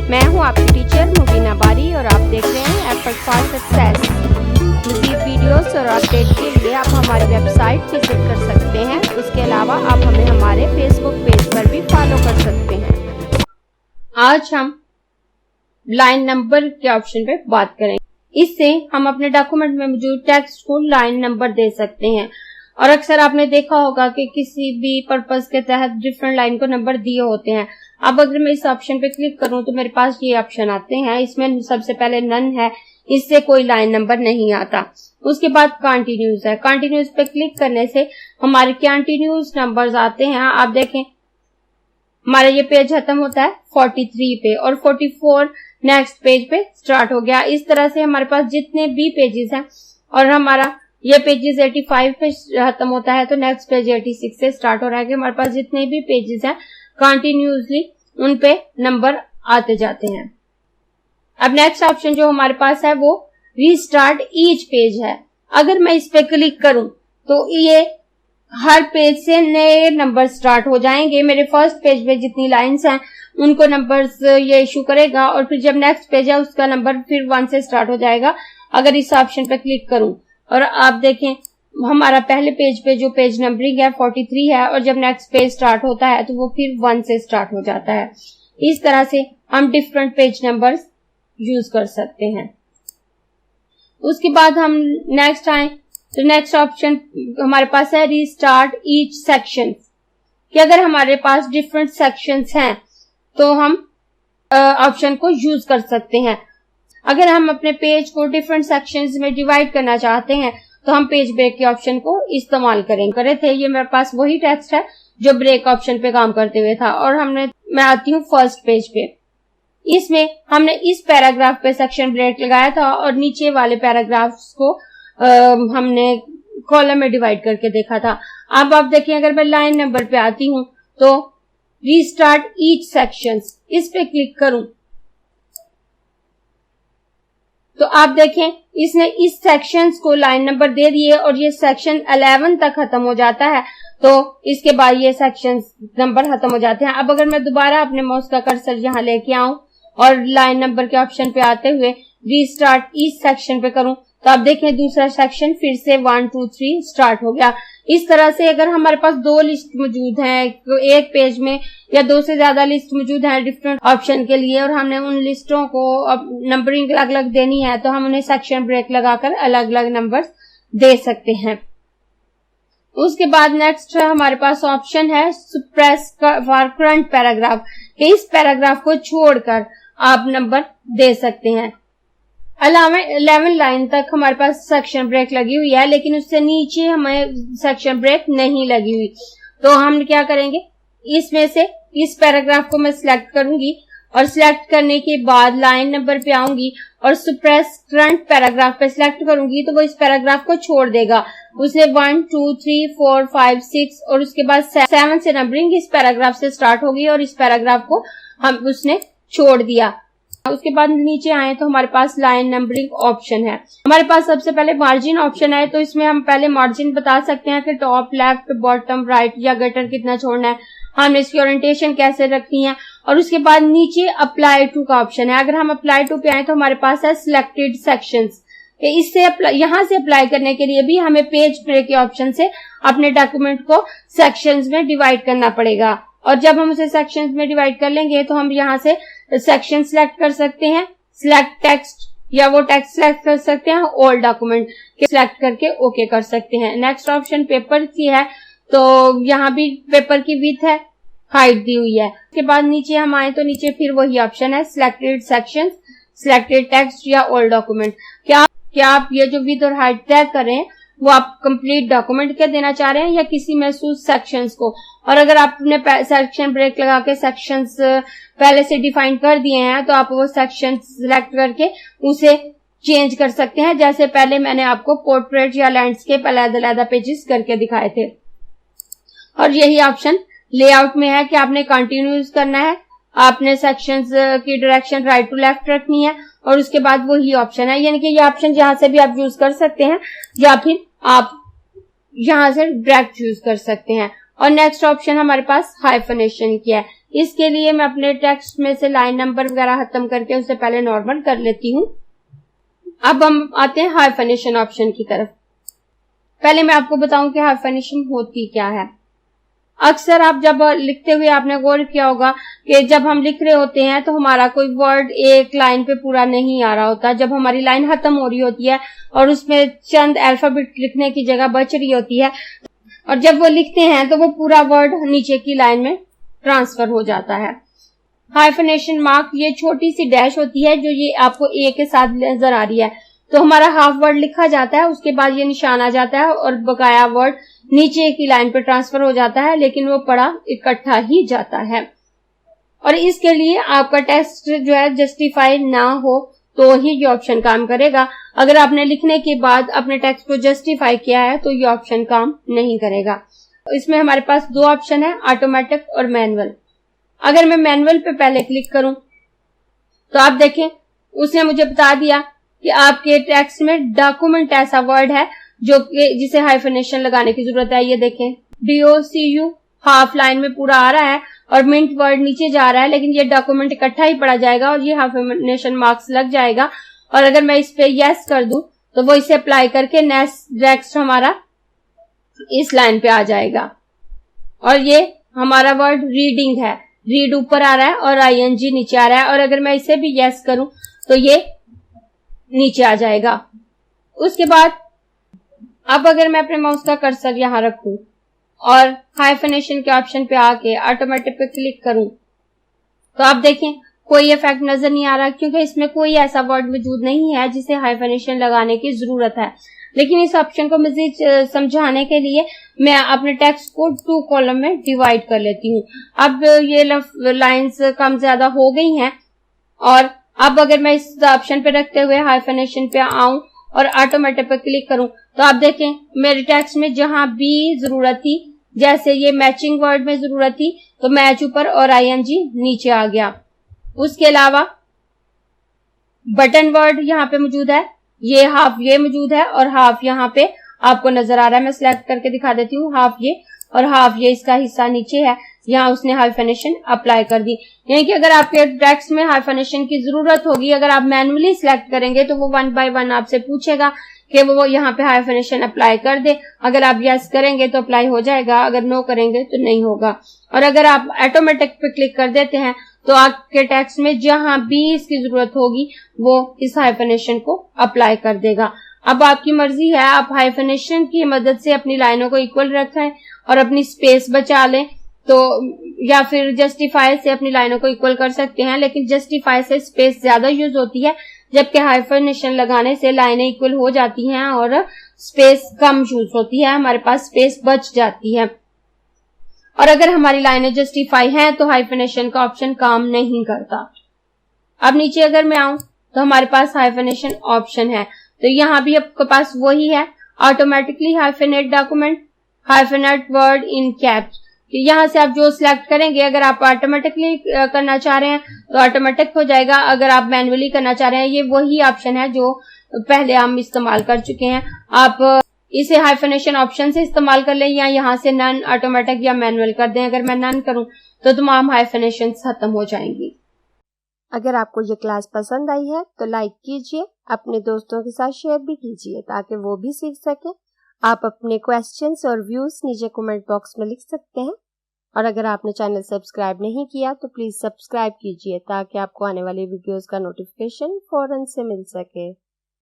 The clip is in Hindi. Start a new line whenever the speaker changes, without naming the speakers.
मैं हूं आपकी टीचर मुबीना बारी और आप देख रहे हैं एफर्ट फॉर सक्सेस। मज़ीद वीडियोस और अपडेट के लिए आप हमारी वेबसाइट विजिट कर सकते हैं। उसके अलावा आप हमें हमारे फेसबुक पेज पर भी फॉलो कर सकते हैं। आज हम लाइन नंबर के ऑप्शन पे बात करेंगे। इससे हम अपने डॉक्यूमेंट में मौजूद टेक्स्ट को लाइन नंबर दे सकते हैं। और अक्सर आपने देखा होगा कि किसी भी पर्पस के तहत डिफरेंट लाइन को नंबर दिए होते हैं। अब अगर मैं इस ऑप्शन पे क्लिक करूं तो मेरे पास ये ऑप्शन आते हैं। इसमें सबसे पहले नन है, इससे कोई लाइन नंबर नहीं आता। उसके बाद कंटिन्यूज है, कंटिन्यूज पे क्लिक करने से हमारे कंटिन्यूज नंबर्स आते हैं। आप देखें हमारा ये पेज खत्म होता है 43 पे और 44 नेक्स्ट पेज पे स्टार्ट हो गया। इस तरह से हमारे पास जितने भी पेजेस हैं और हमारा ये पेजेस 85 पे खत्म होता है तो नेक्स्ट पेज 86 से स्टार्ट हो रहा है कि हमारे पास जितने भी पेजेस हैं कंटिन्यूसली उन पे नंबर आते जाते हैं। अब नेक्स्ट ऑप्शन जो हमारे पास है वो रीस्टार्ट ईच पेज है। अगर मैं इस पे क्लिक करूं तो ये हर पेज से नए नंबर स्टार्ट हो जाएंगे। मेरे फर्स्ट पेज पे जितनी लाइंस हैं उनको नंबर्स ये इशू करेगा और फिर जब नेक्स्ट पेज है उसका नंबर फिर 1 से स्टार्ट हो जाएगा अगर इस ऑप्शन पे क्लिक करूं। और आप देखें हमारा पहले पेज पे जो पेज नंबरिंग है 43 है और जब नेक्स्ट पेज स्टार्ट होता है तो वो फिर 1 से स्टार्ट हो जाता है। इस तरह से हम डिफरेंट पेज नंबर्स यूज कर सकते हैं। उसके बाद हम नेक्स्ट आए तो नेक्स्ट ऑप्शन हमारे पास है रीस्टार्ट ईच सेक्शन कि अगर हमारे पास डिफरेंट सेक्शंस हैं तो हम ऑप्शन को यूज कर सकते हैं। अगर हम अपने पेज को डिफरेंट सेक्शंस में डिवाइड करना चाहते हैं तो हम पेज ब्रेक के ऑप्शन को इस्तेमाल करे थे। ये मेरे पास वही टेक्स्ट है जो ब्रेक ऑप्शन पे काम करते हुए था। और मैं आती हूँ फर्स्ट पेज पे। इसमें हमने इस पैराग्राफ पे सेक्शन ब्रेक लगाया था और नीचे वाले पैराग्राफ्स को हमने कॉलम में डिवाइड करके देखा था। अब आप देखिए अगर मैं लाइन नंबर पे आती हूँ तो रीस्टार्ट ईच सेक्शंस इस पे क्लिक करूं तो आप देखें इसने इस सेक्शंस को लाइन नंबर दे दिए और ये सेक्शन 11 तक खत्म हो जाता है तो इसके बाद ये सेक्शंस नंबर खत्म हो जाते हैं। अब अगर मैं दोबारा अपने माउस का कर्सर यहाँ लेके आऊं और लाइन नंबर के ऑप्शन पे आते हुए रीस्टार्ट ईच सेक्शन पे करूं तो आप देखें दूसरा सेक्शन फिर से 1 2 3 स्टार्ट हो गया। इस तरह से अगर हमारे पास 2 लिस्ट मौजूद हैं एक पेज में या 2 से ज्यादा लिस्ट मौजूद है डिफरेंट ऑप्शन के लिए और हमने उन लिस्टों को नंबरिंग अलग अलग देनी है तो हम उन्हें सेक्शन ब्रेक लगाकर अलग अलग नंबर्स दे सकते हैं। उसके बाद नेक्स्ट हमारे पास ऑप्शन है सप्रेस फॉर करंट पैराग्राफ कि इस पैराग्राफ को छोड़कर आप नंबर दे सकते हैं। 11 लाइन तक हमारे पास सेक्शन ब्रेक लगी हुई है लेकिन उससे नीचे हमें सेक्शन ब्रेक नहीं लगी हुई तो हम क्या करेंगे इसमें से इस पैराग्राफ को मैं सिलेक्ट करूंगी और सिलेक्ट करने के बाद लाइन नंबर पे आऊंगी और सप्रेस करंट पैराग्राफ पे सिलेक्ट करूंगी तो वो इस पैराग्राफ को छोड़ देगा। उसने 1 2 3 4 5 6 और उसके बाद 7 से नंबरिंग इस पैराग्राफ से स्टार्ट होगी और इस पैराग्राफ को उसने छोड़ दिया। उसके बाद नीचे आए तो हमारे पास लाइन नंबरिंग ऑप्शन है। हमारे पास सबसे पहले मार्जिन ऑप्शन है तो इसमें हम पहले मार्जिन बता सकते हैं कि टॉप लेफ्ट बॉटम राइट या गटर कितना छोड़ना है, हमने इसकी ओरिएंटेशन कैसे रखनी है। और उसके बाद नीचे अप्लाई टू का ऑप्शन है। अगर हम अप्लाई टू पे आए तो हमारे पास है सिलेक्टेड सेक्शंस। इससे यहाँ से अप्लाई करने के लिए भी हमें पेज ब्रेक के ऑप्शन से अपने डॉक्यूमेंट को सेक्शंस में डिवाइड करना पड़ेगा और जब हम उसे सेक्शंस में डिवाइड कर लेंगे तो हम यहाँ से सेक्शन सिलेक्ट कर सकते हैं, सिलेक्ट टेक्स्ट या वो टेक्स्ट सिलेक्ट कर सकते हैं, ऑल डॉक्यूमेंट सिलेक्ट करके ओके कर सकते हैं। नेक्स्ट ऑप्शन पेपर की है तो यहाँ भी पेपर की विड्थ है, हाइट दी हुई है। उसके बाद नीचे हम आए तो नीचे फिर वही ऑप्शन है सिलेक्टेड सेक्शन, सिलेक्टेड टेक्स्ट या ऑल डॉक्यूमेंट। क्या आप ये जो विड्थ और हाइट तय करें वो आप कंप्लीट डॉक्यूमेंट के देना चाह रहे हैं या किसी महसूस सेक्शंस को। और अगर आपने सेक्शन ब्रेक लगा के सेक्शंस पहले से डिफाइन कर दिए हैं तो आप वो सेक्शन सिलेक्ट करके उसे चेंज कर सकते हैं। जैसे पहले मैंने आपको पोर्ट्रेट या लैंडस्केप अलग-अलग पेजेस करके दिखाए थे। और यही ऑप्शन लेआउट में है कि आपने कंटिन्यूज करना है, आपने सेक्शंस की डायरेक्शन राइट टू लेफ्ट रखनी है और उसके बाद वही ऑप्शन है। यानी कि ये ऑप्शन जहां से भी आप यूज कर सकते हैं या फिर आप यहां से डायरेक्ट यूज कर सकते हैं। और नेक्स्ट ऑप्शन हमारे पास हाइफनेशन की है इसके लिए मैं अपने टेक्स्ट में से लाइन नंबर वगैरह खत्म करके उससे पहले नॉर्मल कर लेती हूँ। अब हम आते हैं हाइफनेशन ऑप्शन की तरफ। पहले मैं आपको बताऊं कि हाइफनेशन होती क्या है। अक्सर आप जब लिखते हुए आपने गौर किया होगा कि जब हम लिख रहे होते हैं तो हमारा कोई वर्ड एक लाइन पे पूरा नहीं आ रहा होता। जब हमारी लाइन खत्म हो रही होती है और उसमें चंद अल्फाबेट लिखने की जगह बच रही होती है और जब वो लिखते हैं तो वो पूरा वर्ड नीचे की लाइन में ट्रांसफर हो जाता है। हाइफनेशन मार्क ये छोटी सी डैश होती है जो ये आपको ए के साथ नजर आ रही है। तो हमारा हाफ वर्ड लिखा जाता है, उसके बाद ये निशान आ जाता है और बकाया वर्ड नीचे की लाइन पर ट्रांसफर हो जाता है, लेकिन वो पढ़ा इकट्ठा ही जाता है। और इसके लिए आपका टेक्स्ट जो है जस्टिफाई ना हो तो ही ये ऑप्शन काम करेगा। अगर आपने लिखने के बाद अपने टेक्स्ट को जस्टिफाई किया है तो ये ऑप्शन काम नहीं करेगा। इसमें हमारे पास दो ऑप्शन है, ऑटोमेटिक और मैनुअल। अगर मैं मैनुअल पे पहले क्लिक करूं तो आप देखें उसने मुझे बता दिया कि आपके टेक्स्ट में डॉक्यूमेंट ऐसा वर्ड है जो जिसे हाइफनेशन लगाने की जरूरत है। ये देखें DOCU हाफ लाइन में पूरा आ रहा है और मिंट वर्ड नीचे जा रहा है, लेकिन ये डॉक्यूमेंट इकट्ठा ही पढ़ा जाएगा और ये हाइफनेशन मार्क्स लग जाएगा। और अगर मैं इस पे यस कर दूं तो वो इसे अप्लाई करके नेक्स्ट हमारा इस लाइन पे आ जाएगा। और ये हमारा वर्ड रीडिंग है, रीड ऊपर आ रहा है और ING नीचे आ रहा है। और अगर मैं इसे भी यस करूं तो ये नीचे आ जाएगा। उसके बाद अब अगर मैं अपने माउस का कर्सर यहां रखूं और हाइफनेशन के ऑप्शन पे आके ऑटोमेटिक पे क्लिक करूं तो आप देखें कोई इफेक्ट नजर नहीं आ रहा, क्योंकि इसमें कोई ऐसा वर्ड मौजूद नहीं है जिसे हाइफनेशन लगाने की जरूरत है। लेकिन इस ऑप्शन को मजीद समझाने के लिए मैं अपने टेक्स्ट को 2 कॉलम में डिवाइड कर लेती हूँ। अब ये लाइंस कम ज्यादा हो गई हैं और अब अगर मैं इस ऑप्शन पे रखते हुए हाइफनेशन पे आऊं और ऑटोमेटिक पे क्लिक करूं तो आप देखें मेरे टेक्स्ट में जहां भी जरूरत थी, जैसे ये मैचिंग वर्ड में जरूरत थी तो मैच ऊपर और ING नीचे आ गया। उसके अलावा बटन वर्ड यहाँ पे मौजूद है, ये हाफ ये मौजूद है और हाफ यहाँ पे आपको नजर आ रहा है। मैं सिलेक्ट करके दिखा देती हूँ, हाफ ये और हाफ ये इसका हिस्सा नीचे है, यहाँ उसने हाइफनेशन अप्लाई कर दी। यानी कि अगर आपके टेक्स्ट में हाइफनेशन की जरूरत होगी, अगर आप मैनुअली सिलेक्ट करेंगे तो वो 1 बाय 1 आपसे पूछेगा कि वो यहाँ पे हाइफनेशन अप्लाई कर दे। अगर आप यस करेंगे तो अप्लाई हो जाएगा, अगर नो करेंगे तो नहीं होगा। और अगर आप ऑटोमेटिक पे क्लिक कर देते हैं तो आपके टेक्स्ट में जहां भी इसकी जरूरत होगी वो इस हाइफनेशन को अप्लाई कर देगा। अब आपकी मर्जी है, आप हाइफनेशन की मदद से अपनी लाइनों को इक्वल रखें और अपनी स्पेस बचा लें, तो या फिर जस्टिफाई से अपनी लाइनों को इक्वल कर सकते हैं। लेकिन जस्टिफाई से स्पेस ज्यादा यूज होती है, जबकि हाइफनेशन लगाने से लाइनें इक्वल हो जाती हैं और स्पेस कम यूज होती है, हमारे पास स्पेस बच जाती है। और अगर हमारी लाइनें जस्टिफाई हैं तो हाइफनेशन का ऑप्शन काम नहीं करता। अब नीचे अगर मैं आऊं तो हमारे पास हाइफनेशन ऑप्शन है, तो यहाँ भी आपके पास वही है, automatically hyphenate document, hyphenate word in caps. यहाँ से आप जो सिलेक्ट करेंगे, अगर आप ऑटोमेटिकली करना चाह रहे हैं तो ऑटोमेटिक हो जाएगा, अगर आप मैनुअली करना चाह रहे हैं ये वही ऑप्शन है जो पहले हम इस्तेमाल कर चुके हैं। आप इसे हाइफनेशन ऑप्शन से इस्तेमाल कर लें या यहाँ से नन ऑटोमेटिक या मैनुअल कर दें। अगर मैं नन करूं तो तमाम हाइफनेशन खत्म हो जाएंगी।
अगर आपको ये क्लास पसंद आई है तो लाइक कीजिए, अपने दोस्तों के साथ शेयर भी कीजिए ताकि वो भी सीख सकें। आप अपने क्वेश्चंस और व्यूज नीचे कमेंट बॉक्स में लिख सकते हैं। और अगर आपने चैनल सब्सक्राइब नहीं किया तो प्लीज सब्सक्राइब कीजिए ताकि आपको आने वाली वीडियोस का नोटिफिकेशन फौरन से मिल सके।